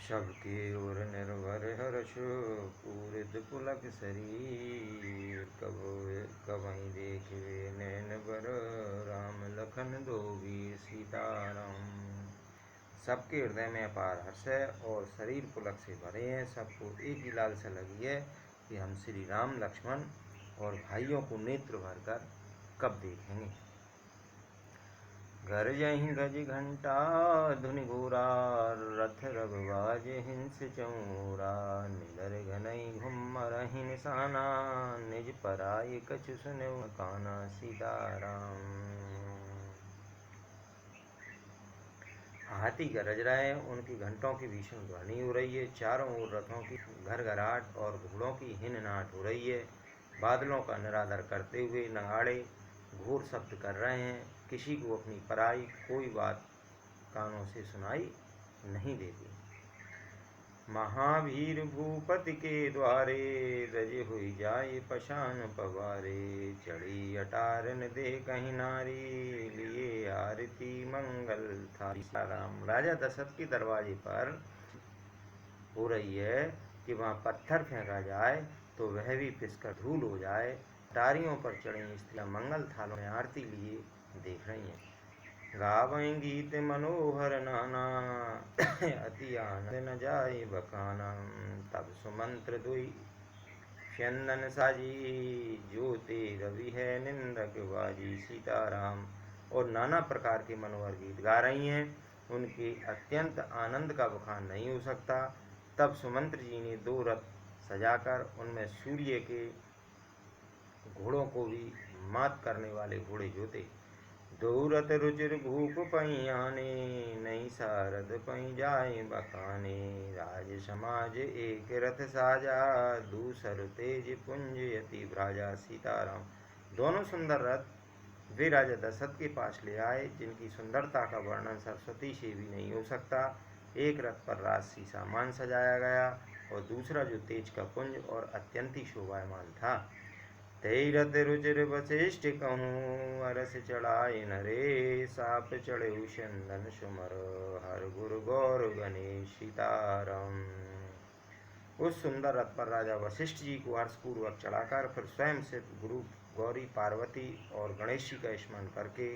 सबके ओर निर्भर हर्ष पूरित पुलक शरीर। कबहि देखिए नैन बर राम लखन दो वीर सीताराम। सबके हृदय में अपार हर्ष है और शरीर पुलक से भरे हैं। सबको एक ही लालसा लगी है कि हम श्री राम लक्ष्मण और भाइयों को नेत्र भरकर कब देखेंगे। गरजहि गज घंटा धुनि घोरा रथ रघुबाज हिंस चौरा। निडर घनई घुमरहि निशाना निज पराई कछु सुनऊ काना सीताराम। हाथी गरज रहे हैं, उनकी घंटों की भीषण ध्वनि हो रही है। चारों ओर रथों की घरघराहट और घोड़ों की हिननाहट हो रही है। बादलों का निरादर करते हुए नगाड़े घोर शब्द कर रहे हैं। किसी को अपनी पराई कोई बात कानों से सुनाई नहीं देती। महावीर भूपति के द्वारे रजे हुई जाए पशान पवारे। चढ़ी अटारन दे कहीं नारी लिए आरती मंगल थारी। राम राजा दशरथ के दरवाजे पर हो रही है कि वहाँ पत्थर फेंका जाए तो वह भी पिसकर धूल हो जाए। अटारियों पर चढ़ी स्त्रियाँ मंगल थालों में आरती लिए देख रही हैं। गावहीं गीत मनोहर नाना अति आनंद न जाए बखाना। तब सुमंत्र दुई स्यंदन साजी ज्योति रवि है निंदक बाजी सीताराम। और नाना प्रकार के मनोहर गीत गा रही हैं। उनके अत्यंत आनंद का बखान नहीं हो सकता। तब सुमंत्र जी ने 2 रथ सजाकर उनमें सूर्य के घोड़ों को भी मात करने वाले घोड़े जोते। 2 रथ रुचिर भूप पई आने नई सारद पई जाए बखाने। राज समाज एक रथ साजा दूसर तेज पुंज यति भ्राजा सीताराम। दोनों सुंदर रथ वे राजा दशरथ के पास ले आए, जिनकी सुंदरता का वर्णन सरस्वती से भी नहीं हो सकता। एक रथ पर राजसी सामान सजाया गया और दूसरा जो तेज का पुंज और अत्यंत ही शोभायमान था। तई रथ रुचिर वशिष्ठ कहूँ अरस चढ़ाए नरे। साप चढ़े चंदन सुमर हर गुरु गौर गणेश सीताराम। उस सुंदर रथ पर राजा वशिष्ठ जी को हर्षपूर्वक चढ़ाकर फिर स्वयं से गुरु गौरी पार्वती और गणेश जी का स्मरण करके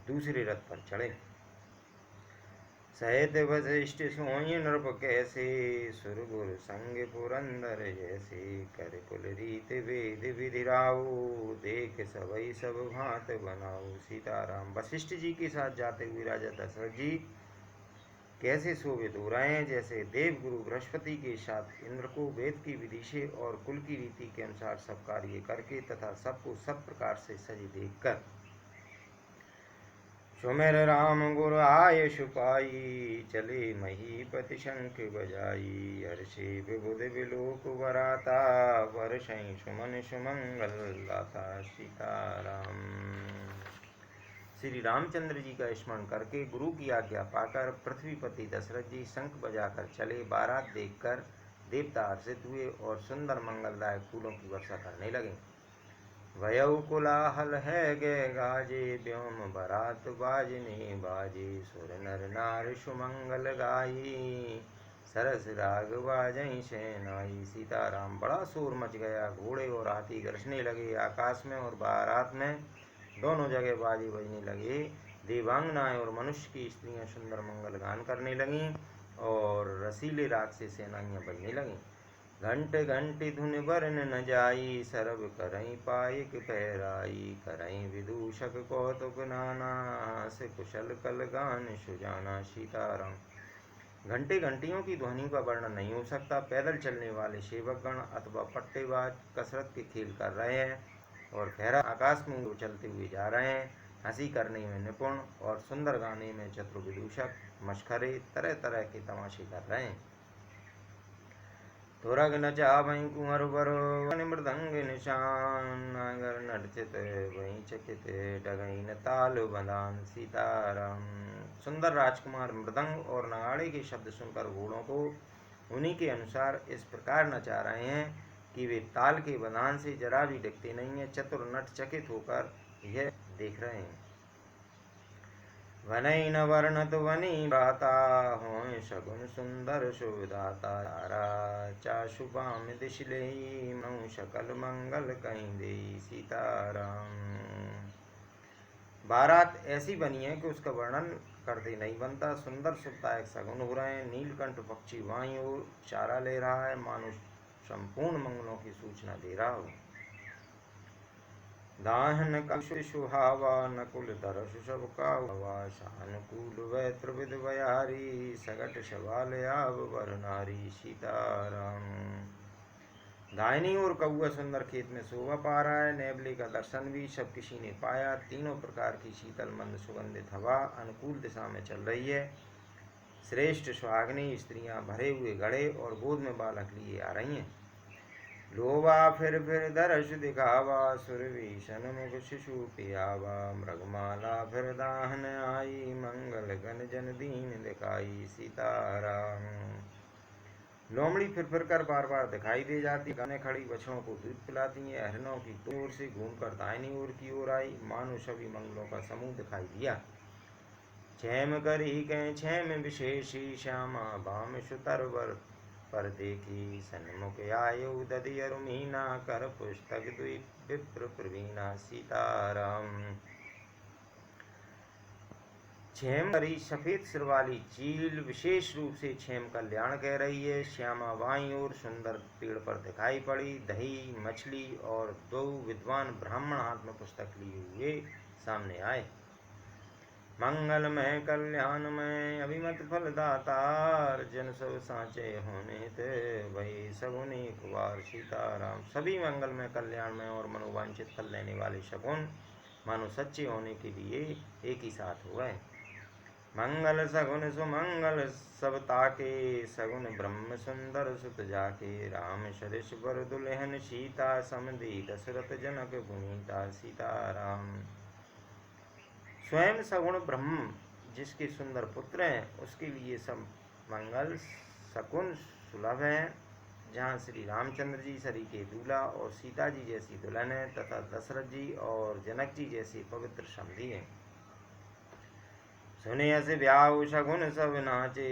दूसरे रथ पर चढ़े। सहित वशिष्ठ सोई नृप कैसे सुर गुरु संग पुरंदर जैसे। कर कुल रीत वेद विधिराऊ देख सबई सब भांत बनाऊ सीताराम। वशिष्ठ जी के साथ जाते हुए राजा दशरथ जी कैसे शोभित हो रहे हैं, जैसे देव गुरु बृहस्पति के साथ इंद्र को वेद की विधि से और कुल की रीति के अनुसार सब कार्य करके तथा सबको सब प्रकार से सजी देखकर। सुमिर राम गुरु आय सुपाई चले महीपति शंख बजाई। हर्षे विबुध विलोक वराता वर्षै सुमन सुमंगल गाथा सीताराम। श्री रामचंद्र जी का स्मरण करके गुरु की आज्ञा पाकर पृथ्वीपति दशरथ जी शंख बजाकर चले। बारात देखकर देवता हर्षित हुए और सुंदर मंगलदायक फूलों की वर्षा करने लगे। वयऊ कोलाहल है गे गाजे व्योम बरात बाजने बाजे। सुर नर नार सुमंगल गाई सरस राग बाजई सेनाई सीताराम। बड़ा शोर मच गया, घोड़े और हाथी गरजने लगे। आकाश में और बारात में दोनों जगह बाजे बजने लगे। देवांगनाएं और मनुष्य की स्त्रियां सुंदर मंगल गान करने लगीं और रसीले राग से सेनाइयां बजने लगीं। घंट घंटी धुन बरन न जाई सरब करई पायक पहराई। करई विदूषक कौतुक नाना से कुशल कल गान सुजाना सीताराम। घंटे घंटियों की ध्वनि का वर्णन नहीं हो सकता। पैदल चलने वाले सेवकगण अथवा पट्टेबाज कसरत के खेल कर रहे हैं और फहरा आकाश में उछलते हुए जा रहे हैं। हंसी करने में निपुण और सुंदर गाने में चतुर विदूषक मशखरे तरह तरह के तमाशे कर रहे हैं। तुरग नचावहीं कुंवर बरो मृदंग निशान। नागर नर्चित वहीं चकित डगई न ताल बंधान सीताराम। सुंदर राजकुमार मृदंग और नगाड़े के शब्द सुनकर घोड़ों को उन्हीं के अनुसार इस प्रकार नचा रहे हैं कि वे ताल के बंधान से जरा भी डिगते नहीं हैं। चतुर नट चकित होकर यह देख रहे हैं। वनई न वर्णत वनी भ्राता हों सगुन सुंदर शुभदाता तारा चाशुपाम दिश लेई मऊ सकल मंगल कहीं दे सीताराम। बारात ऐसी बनी है कि उसका वर्णन करते नहीं बनता। सुंदर सुखदायक सगुन हो रहे हैं। नीलकंठ पक्षी वाई ओर चारा ले रहा है, मानो संपूर्ण मंगलों की सूचना दे रहा हो। दाहन का सुहावा नकुल तरस सब का हवा सानुकूल वै त्रिविध बयारी सगट सवाल आब वर नारी सीताराम। दाहिनी ओर कौआ सुंदर खेत में शोभा पा रहा है। नेवले का दर्शन भी सब किसी ने पाया। तीनों प्रकार की शीतल मंद सुगंधित हवा अनुकूल दिशा में चल रही है। श्रेष्ठ सुहागिनी स्त्रियां भरे हुए घड़े और गोद में बालक लिए आ रही हैं। लोवा फिर दर्श दिखावा सुरवीशन मुख शिशु पियावा मृगमाला फिर दाहन आई मंगल गण जन दीन दिखाई सीताराम। लोमड़ी फिर कर बार बार दिखाई दे जाती। गाने खड़ी बछड़ों को दूध पिलाती हैं। हरणों की ओर से घूमकर दाहिनी ओर की ओर आई, मानो सभी मंगलों का समूह दिखाई दिया। छैम करी कह छैम विशेषी श्यामा बाम सुतर पर देखी सन्मुख आयु दधियरु मीना कर पुस्तक द्वीप विप्र प्रवीणा सीताराम। क्षेम करी सफेद सिर वाली चील विशेष रूप से क्षेम कल्याण कह रही है। श्यामा बाईं ओर सुंदर पेड़ पर दिखाई पड़ी। दही मछली और दो विद्वान ब्राह्मण हाथ में पुस्तक लिए हुए सामने आए। मंगल में कल्याण में अभिमत फल दातार जन सब सांचे होने थे वही सगुनी कुवार सीताराम। सभी मंगल में कल्याण में और मनोवांछित फल लेने वाले शगुन मानो सच्चे होने के लिए एक ही साथ हुए। मंगल सगुन सुमंगल सब ताके सगुन ब्रह्म सुंदर सुत जाके राम सरिष बर दुल्हन सीता समधी दशरथ जनक पुनीता सीताराम। स्वयं सगुण ब्रह्म जिसके सुंदर पुत्र हैं उसके लिए सब मंगल शकुन सुलभ है। जहाँ श्री रामचंद्र जी सरी के दूल्हा और सीता जी जैसी दुल्हन है तथा दशरथ जी और जनक जी जैसे पवित्र समधी हैं। सुने अस ब्याह शगुन सब नाचे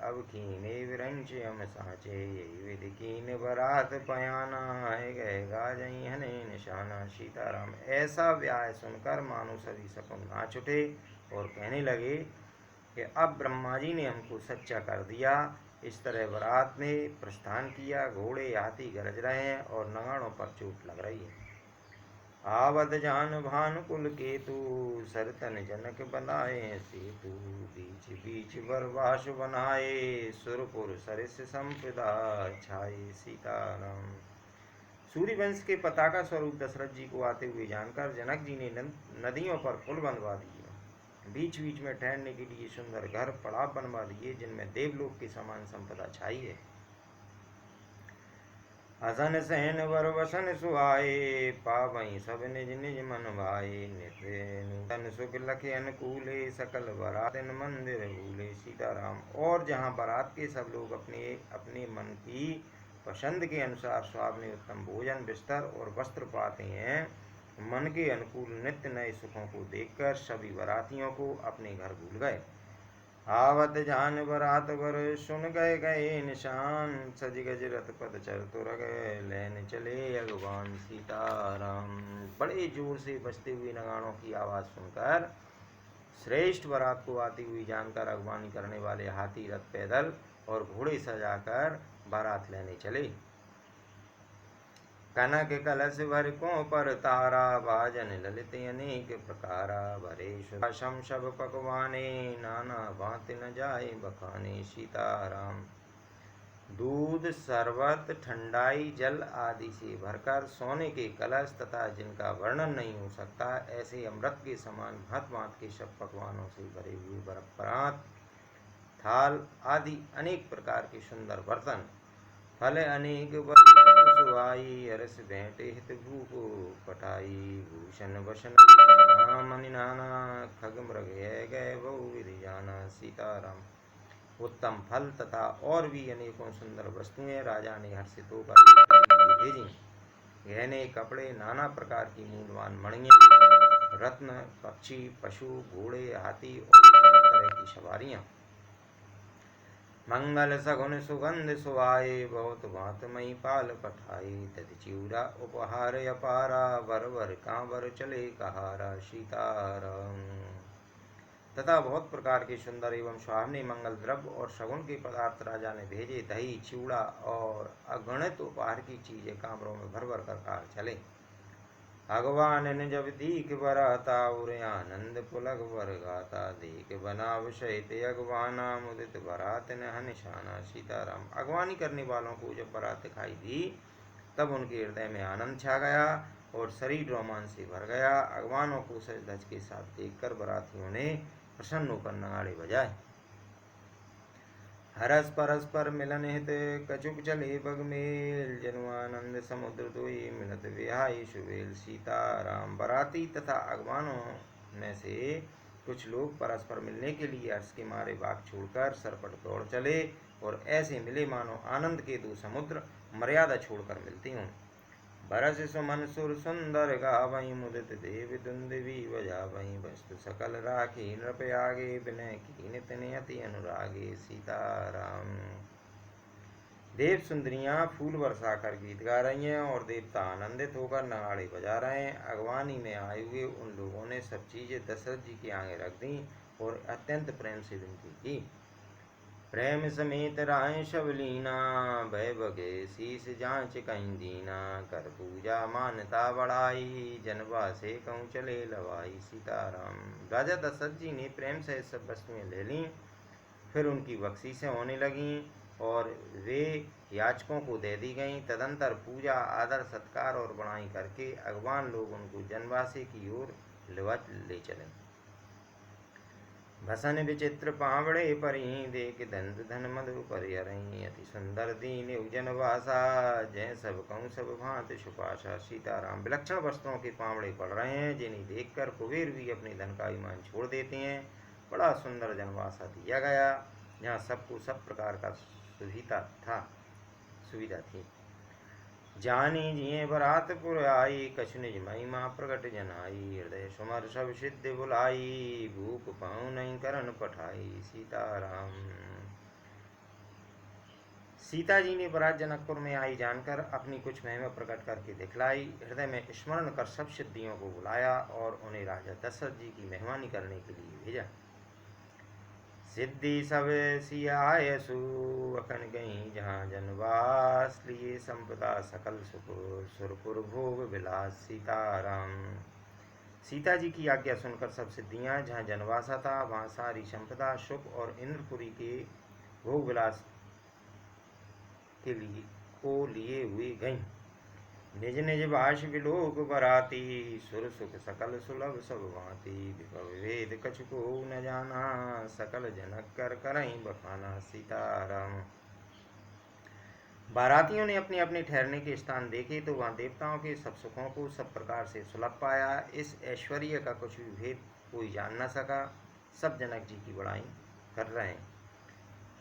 अब कीने विरंच हम साचे यही विधि कीन बरात पयाना है गए गाजई हने निशाना सीताराम। ऐसा ब्याह सुनकर मानो सभी शकुन नाच उठे और कहने लगे कि अब ब्रह्मा जी ने हमको सच्चा कर दिया। इस तरह बारात ने प्रस्थान किया। घोड़े हाथी गरज रहे हैं और नगाड़ों पर चोट लग रही है। आवत जान भानुकुल केतु सरतन जनक बनाए सेतु बीच बीच बरवास बनाए सुरपुर सरिस संपदा छाए सीताराम। सूर्यवंश के पताका स्वरूप दशरथ जी को आते हुए जानकर जनक जी ने नदियों पर पुल बनवा दिए। बीच बीच में ठहरने के लिए सुंदर घर पड़ाव बनवा दिए जिनमें देवलोक के समान संपदा छाई है। असन सहन वर वसन सुहाए पावई सब निज निज मन भाए नित्य नूतन सुख लखे अनुकूले सकल बरातन मंदिर भूले सीताराम। और जहाँ बारात के सब लोग अपने अपने मन की पसंद के अनुसार स्वामी उत्तम भोजन बिस्तर और वस्त्र पाते हैं, मन के अनुकूल नित्य नए सुखों को देखकर सभी बारातियों को अपने घर भूल गए। आवत जान बरात वर सुन गए निशान सज गज रथ पद चर तुर गए लेन चले अगवान सीताराम। बड़े जोर से बजते हुए नगाड़ों की आवाज़ सुनकर श्रेष्ठ बारात को आती हुई जानकर अगवानी करने वाले हाथी रथ पैदल और घोड़े सजाकर बारात लेने चले। कनक कलश भर को पर तारा भाजन ललित अनेक प्रकारा भरे शम सब पकवाने नाना भांति न जाए बखाने सीताराम। दूध शरबत ठंडाई जल आदि से भरकर सोने के कलश तथा जिनका वर्णन नहीं हो सकता ऐसे अमृत के समान भांत भांत के सब पकवानों से भरे हुए परात थाल आदि अनेक प्रकार के सुंदर बर्तन फल अनेक सुहाई हरस भेंट हित भूप पटाई भूषण वसन मणि नाना खग मृग गए बहु विधि जाना सीताराम। उत्तम फल तथा और भी अनेकों सुंदर वस्तुएं राजा ने हर्षित होकर भेजी। गहने कपड़े नाना प्रकार की मूल्यवान मणियां रत्न, पक्षी, पशु, घोड़े, हाथी और सब तरह की सवारियां। मंगल सगुन सुगंध सुहाए, बहुत भांत मई पाल पठाए। तति चिऊरा उपहार अपारा, वर वर कांवर चले कहारा। सीताराम। तथा बहुत प्रकार के सुंदर एवं सुहावने मंगल द्रव्य और शगुन के पदार्थ राजा ने भेजे। दही, चिवड़ा और अगणित उपहार की चीजें कामरों में भर भर कर कार चले। भगवान ने जब दीख बराता, उरे आनंद पुलक बर गाता। देख बनाव सहित अगवाना, मुदित बरात न निशाना। सीताराम। अगवानी करने वालों को जब बरात दिखाई दी तब उनके हृदय में आनंद छा गया और शरीर रोमांच से भर गया। अगवानों को सज धज के साथ देखकर बरातियों ने प्रसन्न होकर नगाड़े बजाए। हरस परस्पर मिलन हित, कछुक चले बगमेल। जनुआनंद समुद्र दोई, मिलत विहाई सुबेल। सीताराम। बराती तथा अगवानों में से कुछ लोग परस्पर मिलने के लिए हर्ष के मारे बाग छोड़कर सरपट दौड़ चले और ऐसे मिले मानो आनंद के दो समुद्र मर्यादा छोड़कर मिलते हों। बरस सुमन सुर सुंदर गावहीं, मुदित देव दुंदुभी बजावहीं। वस्तु सकल राखी नृप आगे, विनय कीन तिन अति अनुरागे। सीताराम। देव सुंदरियां फूल बरसा कर गीत गा रही हैं और देवता आनंदित होकर नगाड़े बजा रहे हैं। अगवानी में आए हुए उन लोगों ने सब चीजें दशरथ जी के आगे रख दी और अत्यंत प्रेम से विनती की। प्रेम समेत राय शबलीना, भय बगे शीस जांच कहीं दीना। कर पूजा मानता बढ़ाई, जनवा से कहूँ चले लवाई। सीताराम। राजा दशरथ जी ने प्रेम से सब वस्तुएं ले लीं, फिर उनकी बख्शीशें होने लगीं और वे याचकों को दे दी गईं। तदंतर पूजा, आदर, सत्कार और बड़ाई करके अगवान लोग उनको जनवासे की ओर ले चले। भसन विचित्र पावड़े परी, देख दंत धन मधु परिहरहीं। अति सुंदर दीन जनवासा, जय सब कहूँ सब भांत सुपाशा। सीताराम। विलक्षण वस्त्रों के पावड़े पड़ रहे हैं, जिन्हें देखकर कुबेर भी अपने धन का अभिमान छोड़ देते हैं। बड़ा सुंदर जनवासा दिया गया, जहाँ सबको सब प्रकार का सुविधा थी। जानी जिये बरातपुर आई, कछु निज महिमा प्रगट जनाई। हृदय सुमर सब सिद्ध बुलाई, भूप पाऊँ नहीं करन पठाई। सीताराम। सीता जी ने बरात जनकपुर में आई जानकर अपनी कुछ महिमा प्रकट करके दिखलाई। हृदय में स्मरण कर सब सिद्धियों को बुलाया और उन्हें राजा दशरथ जी की मेहमानी करने के लिए भेजा। सिद्धि सब सियायसु, अखन गई जहाँ जनवास। लिए संपदा सकल सुरपुर भोग विलास। सीताराम। सीता जी की आज्ञा सुनकर सब सिद्धियां जहाँ जनवासा था वहाँ सारी संपदा, सुख और इंद्रपुरी के भोग विलास के लिए हुए गईं। निज निज भाष विलोक बराती, सुर सुख सकल सुलभ सब भांति। विभव वेद कछु को न जाना, सकल जनक कर करहीं बखाना। सीताराम। बारातियों ने अपने अपने ठहरने के स्थान देखे तो वहाँ देवताओं के सब सुखों को सब प्रकार से सुलभ पाया। इस ऐश्वर्य का कुछ भी भेद कोई जान न सका। सब जनक जी की बड़ाई कर रहे हैं।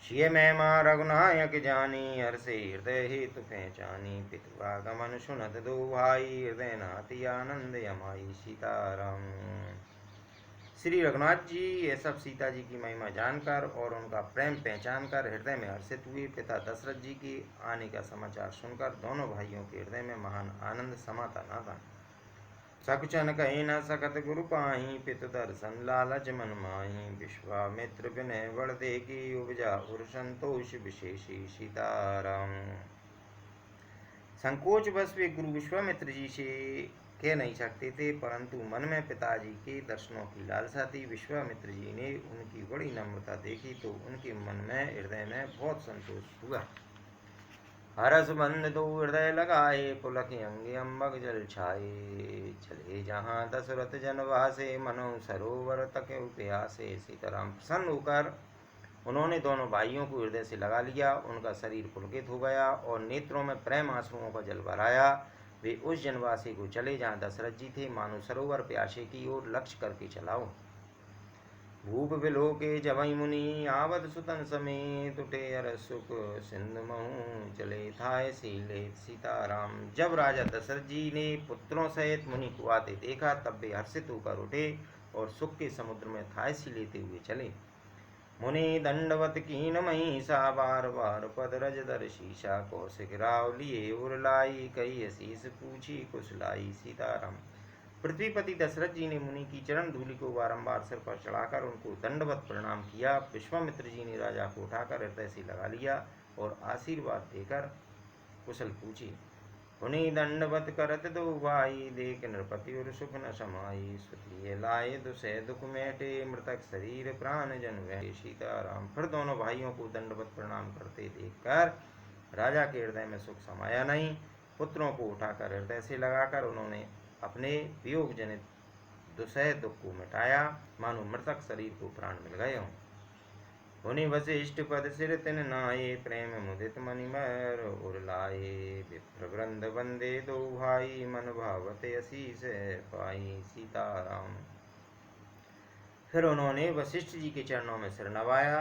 शिय महिमा रघुनायक जानी, हर्षे हृदय हेतु पहचानी। पितुआगमन सुनत दो भाई, हृदय नाति आनंद यमाई। सीताराम। श्री रघुनाथ जी ये सब सीता जी की महिमा जानकर और उनका प्रेम पहचान कर हृदय में हर्षित हुए। पिता दशरथ जी के आने का समाचार सुनकर दोनों भाइयों के हृदय में महान आनंद समाता न था। सकुचन कही न सकत गुरु पाही, पितु दर्शन लालच मन माही। विश्वामित्र विनय बड़ देखी, उपजा उर संतोष विशेषी। सीताराम। संकोच बस वे गुरु विश्वामित्र जी से कह नहीं सकते थे, परंतु मन में पिताजी के दर्शनों की लालसा थी। विश्वामित्र जी ने उनकी बड़ी नम्रता देखी तो उनके मन में हृदय में बहुत संतोष हुआ। हरस बंद दो हृदय लगाए, पुलक अंगे अम्बक जल छाए। चले जहाँ दशरथ जनवासे, मनो सरोवर तक प्यासे। सीताराम। प्रसन्न होकर उन्होंने दोनों भाइयों को हृदय से लगा लिया। उनका शरीर पुलकित हो गया और नेत्रों में प्रेम आंसुओं का जल भराया। वे उस जनवासी को चले जहाँ दशरथ जी थे, मानो सरोवर प्यासे की ओर लक्ष्य करके चलाओ। भूप बिलोके जवै मुनि आवत सुतन समेत उठे अर सुख सिंधु महु चले थाय सीले सीताराम। जब राजा दशरथ जी ने पुत्रों सहित मुनि को आते देखा तब वे हर्षित होकर उठे और सुख के समुद्र में थाय सी लेते हुए चले। मुनि दंडवत कीन महिषा बार बार पद रज दर शीशा कौशिक राव लिए उरलाई कही अशीष पूछी कुशलाई सीताराम। पृथ्वीपति दशरथ जी ने मुनि की चरण धूलि को बारंबार सिर पर चढ़ाकर उनको दंडवत प्रणाम किया। विश्वामित्र जी ने राजा को उठाकर हृदय से लगा लिया और आशीर्वाद देकर कुशल पूछी। मुनि दंडवत करत दो भाई देख नृपति और सुख न समाई सुतिए लाए दुसह दुख मेटे मृतक शरीर प्राण जन वह सीताराम। फिर दोनों भाइयों को दंडवत प्रणाम करते देखकर राजा के हृदय में सुख समाया नहीं। पुत्रों को उठाकर हृदय से लगाकर उन्होंने अपने वियोग जनित दुसह दुख को मिटाया, मानो मृतक शरीर को प्राण मिल गए हों। मुनि वशिष्ठ पद सिर तिन नाये प्रेम मुदित मणिमर उरलाए विप्र वृंद वंदे दो भाई मन भावते असीस पाई सीताराम। फिर उन्होंने वशिष्ठ जी के चरणों में सिर नवाया,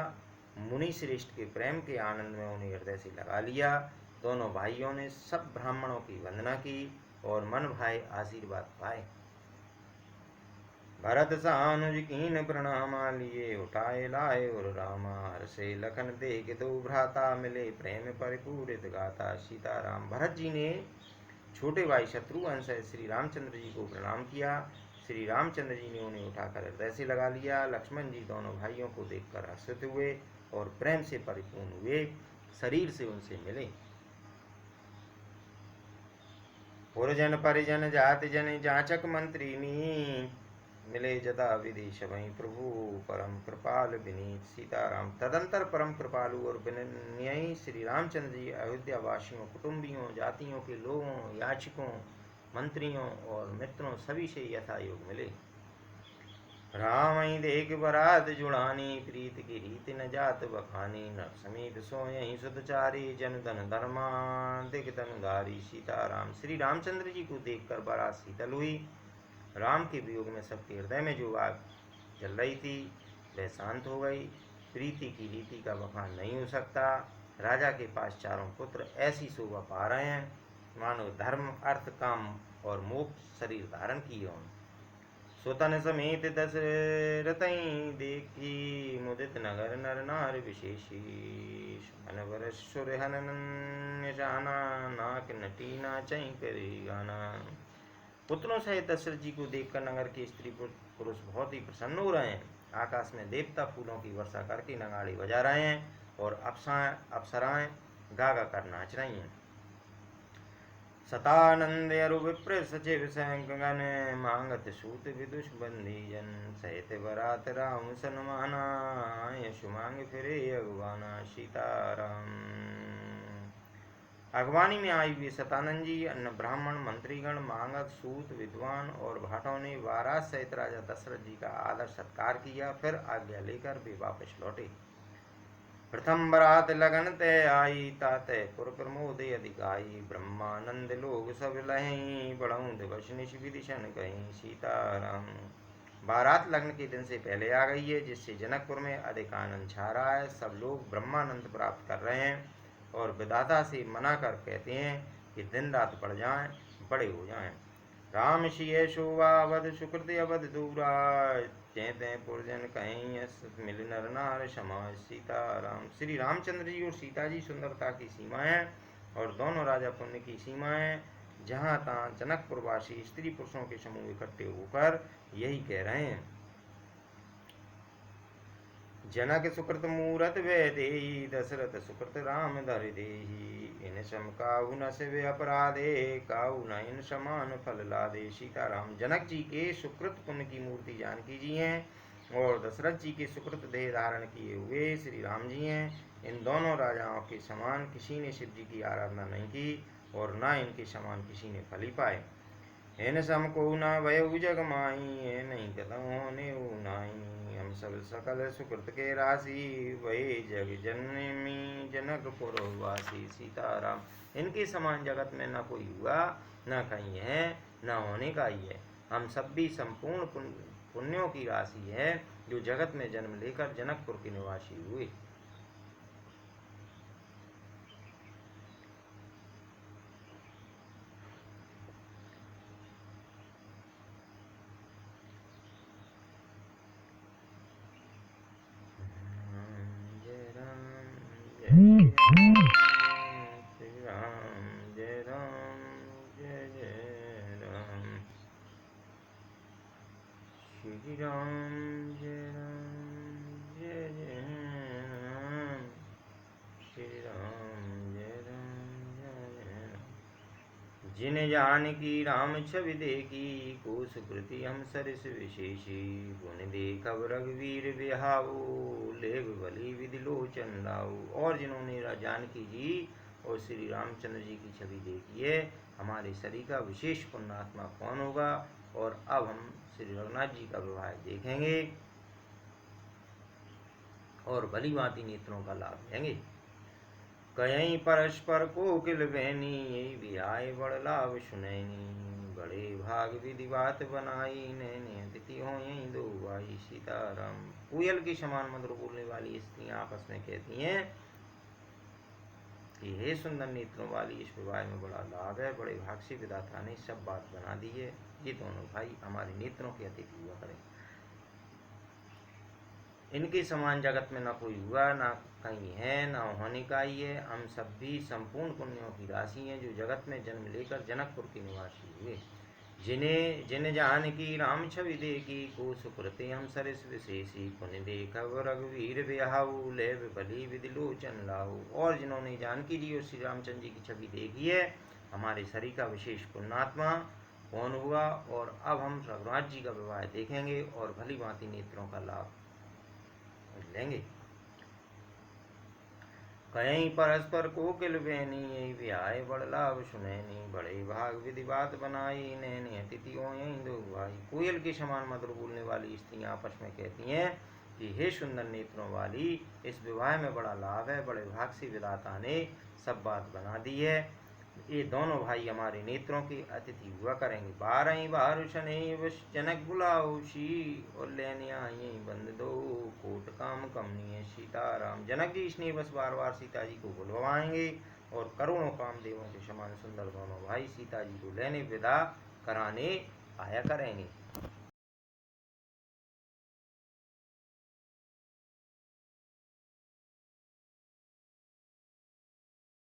मुनि श्रेष्ठ के प्रेम के आनंद में उन्हें हृदय से लगा लिया। दोनों भाइयों ने सब ब्राह्मणों की वंदना की और मन भाए आशीर्वाद पाए। भरत सानुज कीन प्रणामा लिए उठाए लाए और रामा हर्षे लखन देख दो भ्राता मिले प्रेम परिपूरित गाता सीताराम। भरत जी ने छोटे भाई शत्रुघ्न से श्री रामचंद्र जी को प्रणाम किया। श्री रामचंद्र जी ने उन्हें उठाकर हृदय से लगा लिया। लक्ष्मण जी दोनों भाइयों को देखकर हर्षित हुए और प्रेम से परिपूर्ण हुए, शरीर से उनसे मिले। पुरजन परिजन जाति जन जाचक मंत्रिनी मिले जदा विदेश वहीं प्रभु परम कृपाल विनीत सीताराम। तदंतर परम कृपालु और विनयी श्री रामचंद्र जी अयोध्या वासियों, कुटुंबियों, जातियों के लोगों, याचकों, मंत्रियों और मित्रों सभी से यथायोग मिले। राम देख बरात जुड़ानी प्रीत की रीति न जात बखानी नर समीत सो यही सुधचारी जन धन धर्मा दिग धनुधारी सीताराम। श्री रामचंद्र जी को देखकर बारात शीतल हुई। राम के वियोग में सबके हृदय में जो आग जल रही थी वह शांत हो गई। प्रीति की रीति का बखान नहीं हो सकता। राजा के पास चारों पुत्र ऐसी शोभा पा रहे हैं मानो धर्म अर्थ काम और मोक्ष शरीर धारण किए हों। सुतन समेत दशरथई देखी मुदित नगर नर नार विशेषी मन वर्ष सुरहन जाना नाक नटी नाचई करी गाना। पुत्रों सहित दशरथ जी को देखकर नगर के स्त्री पुरुष बहुत ही प्रसन्न हो रहे हैं। आकाश में देवता फूलों की वर्षा करके नगाड़े बजा रहे हैं और अप्सराएं गा गा कर नाच रही हैं। सतानंद अरु विप्र सचिव संगन मांगत सूत विदुष बंदी जन सहित बरात राम सन्माना यशु मांग फिरे अगवाना सीताराम। अगवानी में आई हुई सतानंद जी, अन्य ब्राह्मण, मंत्रीगण, मांगत, सूत, विद्वान और भाटों ने वारात सहित राजा दशरथ जी का आदर सत्कार किया। फिर आज्ञा लेकर वे वापस लौटे। प्रथम बरात लगन तय आई ताते पुर प्रमोद अधिकाई ब्रह्मानंद लोग सब लही बढ़ऊ दिवस निश विदिशन कहीं सीताराम। बारात लगन के दिन से पहले आ गई है, जिससे जनकपुर में अधिक आनंद छा रहा है। सब लोग ब्रह्मानंद प्राप्त कर रहे हैं और विधाता से मना कर कहते हैं कि दिन रात बढ़ जाएं, बड़े हो जाएं। राम शिय शोभा अवध सुकृत अवध दूरा चैते पुरजन कहीं मिल नर नार समाज सीताराम। श्री रामचंद्र जी और सीता जी सुंदरता की सीमाएं और दोनों राजा पुण्य की सीमाएं। जहाँ तहाँ जनकपुरवासी स्त्री पुरुषों के समूह इकट्ठे होकर यही कह रहे हैं। जनक सुकृत मूरत वे देही दशरथ सुकृत राम धरि देही इन सम काहु न शिव अपराधे काहु न इन समान फल लादे सीताराम। जनक जी के सुकृत पुण्य की मूर्ति जानकी जी हैं और दशरथ जी के सुकृत देह धारण किए हुए श्री राम जी हैं। इन दोनों राजाओं के समान किसी ने शिव जी की आराधना नहीं की और न इनके समान किसी ने फल ही पाए। इन सम को न भयउ जग माई नहीं कदम होने नाई हम सब सकल सुकृत के राशि वही जग जनमी जनकपुर वासी सीताराम। इनके समान जगत में न कोई हुआ न कहीं है न होने का ही है। हम सब भी संपूर्ण पुण्यों की राशि है जो जगत में जन्म लेकर जनकपुर के निवासी हुए। जय राम जय श्री राम, जय राम जय जय राम, श्री राम जय जय राम, श्री राम जय राम। जिन जानकी राम छवि देखी, को सुकृति हम सरिस विशेषी। गुण देखब रघुवीर बिहाऊ, लेग बलि विधि लोचन लाऊ। और जिन्होंने जानकी जी और श्री रामचंद्र जी की छवि देखी है, हमारे शरीर का विशेष पुण्यात्मा कौन होगा। और अब हम श्री रघुनाथ जी का विवाह देखेंगे और भली भांति नेत्रों का लाभ लेंगे। कहीं परस्पर कोकिल बहनी, यही बिहाय बड़ लाभ सुनैनी। बड़े भाग विधि बात बनाई, नैने अतिथि हो यही दो भाई सीताराम। कोयल के समान मधुर बोलने वाली स्त्रियां आपस में कहती हैं कि हे सुंदर नेत्रों वाली, इस विवाह में बड़ा लाभ है, बड़े भाग से विधाता ने सब बात बना दी है। ये दोनों भाई हमारे नेत्रों के अतिथि हुआ करें। इनके समान जगत में न कोई हुआ, न कहीं है, न होने का ही है। हम सब भी संपूर्ण पुण्यों की राशि हैं, जो जगत में जन्म लेकर जनकपुर के निवासी हुए। जिन जानकी राम छवि देखी, को सुकृते हम सरिस विशेषी। पुण्य देखब रघुवीर बिहाऊ, लेव बलि विधि लोचन लाऊ। और जिन्होंने जानकी जी और श्री रामचंद्र जी की छवि देखी है, हमारे शरीर का विशेष पुण्यात्मा कौन हुआ। और अब हम रघुनाथ जी का विवाह देखेंगे और भली भांति नेत्रों का लाभ लेंगे। कहीं परस्पर कोकिल बहनी, यही बिहाय बड़ लाभ सुनैनी। बड़े भाग विधि बात बनाई, नैने अतिथि हो यही दो भाई। कोयल के समान मधुर बोलने वाली स्त्रियां आपस में कहती हैं कि हे सुंदर नेत्रों वाली, इस विवाह में बड़ा लाभ है, बड़े भाग से विधाता ने सब बात बना दी है। ये दोनों भाई हमारे नेत्रों के अतिथि हुआ करेंगे। 12 बार शनि वश जनक बुलाऊसी, और लेने आई बंद दो कोट काम कमनीय सीताराम। जनक जी इसने बस बार बार सीता जी को बुलवाएंगे और करोड़ों कामदेवों के समान सुंदर दोनों भाई सीता जी को लेने विदा कराने आया करेंगे।